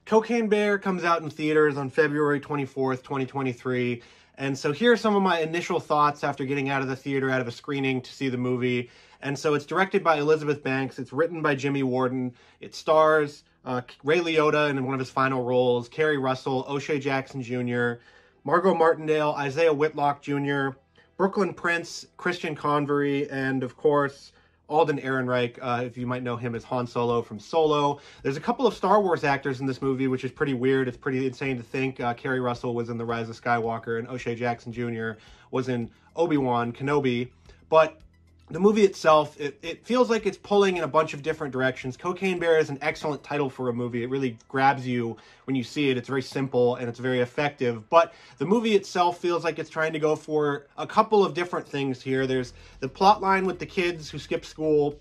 Cocaine Bear comes out in theaters on February 24th, 2023. And so here are some of my initial thoughts after getting out of the theater, out of a screening to see the movie. And so it's directed by Elizabeth Banks. It's written by Jimmy Warden. It stars Ray Liotta in one of his final roles, Kerry Russell, O'Shea Jackson Jr., Margot Martindale, Isaiah Whitlock Jr., Brooklyn Prince, Christian Convery, and of course, Alden Ehrenreich, if you might know him as Han Solo from Solo. There's a couple of Star Wars actors in this movie, which is pretty weird. It's pretty insane to think. Kerry Russell was in The Rise of Skywalker, and O'Shea Jackson Jr. was in Obi-Wan Kenobi. But the movie itself, it feels like it's pulling in a bunch of different directions. Cocaine Bear is an excellent title for a movie. It really grabs you when you see it. It's very simple and it's very effective. But the movie itself feels like it's trying to go for a couple of different things here. There's the plot line with the kids who skip school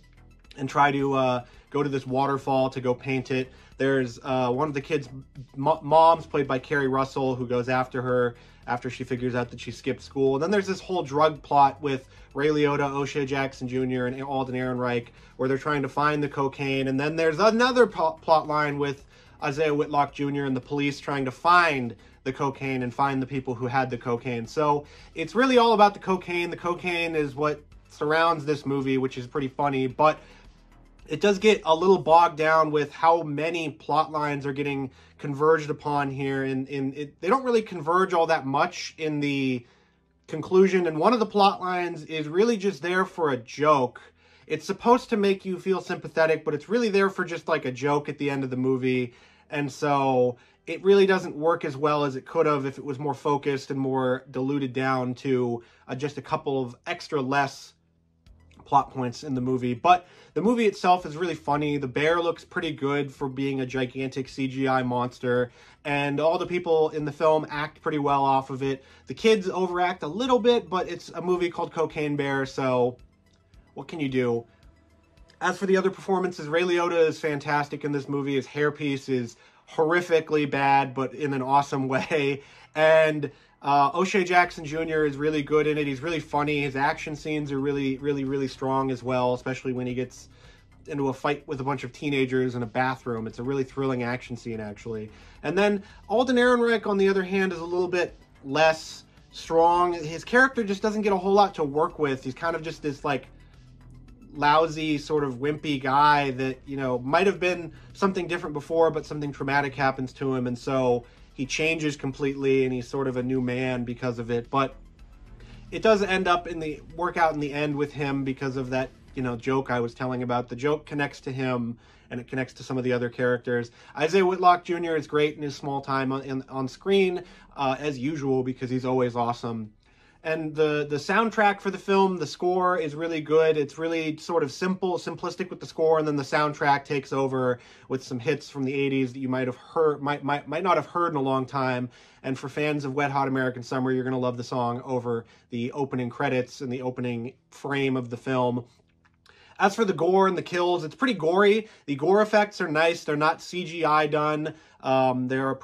and try to go to this waterfall to go paint it. There's one of the kids' moms, played by Kerry Russell, who goes after her after she figures out that she skipped school. And then there's this whole drug plot with Ray Liotta, O'Shea Jackson Jr., and Alden Ehrenreich, where they're trying to find the cocaine. And then there's another plot line with Isaiah Whitlock Jr. and the police trying to find the cocaine and find the people who had the cocaine. So it's really all about the cocaine. The cocaine is what surrounds this movie, which is pretty funny, but it does get a little bogged down with how many plot lines are getting converged upon here. They don't really converge all that much in the conclusion. And one of the plot lines is really just there for a joke. It's supposed to make you feel sympathetic, but it's really there for just like a joke at the end of the movie. And so it really doesn't work as well as it could have if it was more focused and more diluted down to just a couple of extra less plot points in the movie. But the movie itself is really funny. The bear looks pretty good for being a gigantic CGI monster, and all the people in the film act pretty well off of it. The kids overact a little bit, but it's a movie called Cocaine Bear, so what can you do? As for the other performances, Ray Liotta is fantastic in this movie. His hairpiece is horrifically bad, but in an awesome way. And O'Shea Jackson Jr. is really good in it. He's really funny. His action scenes are really strong as well, especially when he gets into a fight with a bunch of teenagers in a bathroom. It's a really thrilling action scene, actually. And then Alden Ehrenreich, on the other hand, is a little bit less strong. His character just doesn't get a whole lot to work with. He's kind of just this, like, lousy, sort of wimpy guy that, you know, might have been something different before, but something traumatic happens to him, and so he changes completely, and he's sort of a new man because of it. But it does end up work out in the end with him because of that, you know, joke I was telling about. The joke connects to him, and it connects to some of the other characters. Isaiah Whitlock Jr. is great in his small time on screen, as usual, because he's always awesome. And the soundtrack for the film, the score is really good. It's really sort of simplistic with the score, and then the soundtrack takes over with some hits from the 80s that you might have heard, might not have heard in a long time. And for fans of Wet Hot American Summer, you're going to love the song over the opening credits and the opening frame of the film. As for the gore and the kills, it's pretty gory. The gore effects are nice. They're not CGI done. They're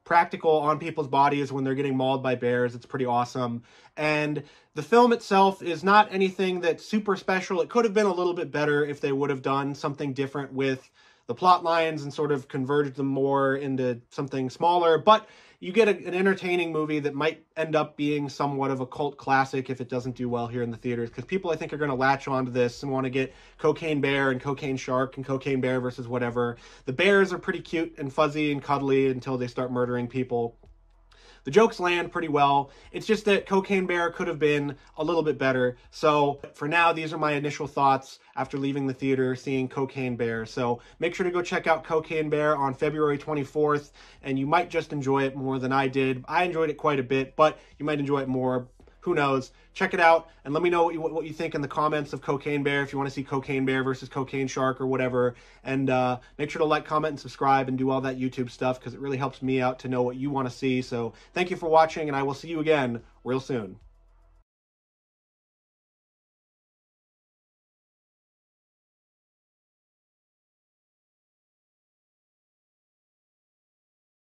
practical on people's bodies when they're getting mauled by bears. It's pretty awesome. And the film itself is not anything that's super special. It could have been a little bit better if they would have done something different with the plot lines and sort of converged them more into something smaller. But you get an entertaining movie that might end up being somewhat of a cult classic if it doesn't do well here in the theaters, because people, I think, are going to latch onto this and want to get Cocaine Bear and Cocaine Shark and Cocaine Bear versus whatever. The bears are pretty cute and fuzzy and cuddly until they start murdering people. The jokes land pretty well. It's just that Cocaine Bear could have been a little bit better. So for now, these are my initial thoughts after leaving the theater, seeing Cocaine Bear. So make sure to go check out Cocaine Bear on February 24th, and you might just enjoy it more than I did. I enjoyed it quite a bit, but you might enjoy it more. Who knows? Check it out, and let me know what you think in the comments of Cocaine Bear, if you want to see Cocaine Bear versus Cocaine Shark or whatever. And make sure to like, comment, and subscribe, and do all that YouTube stuff, because it really helps me out to know what you want to see. So thank you for watching, and I will see you again real soon.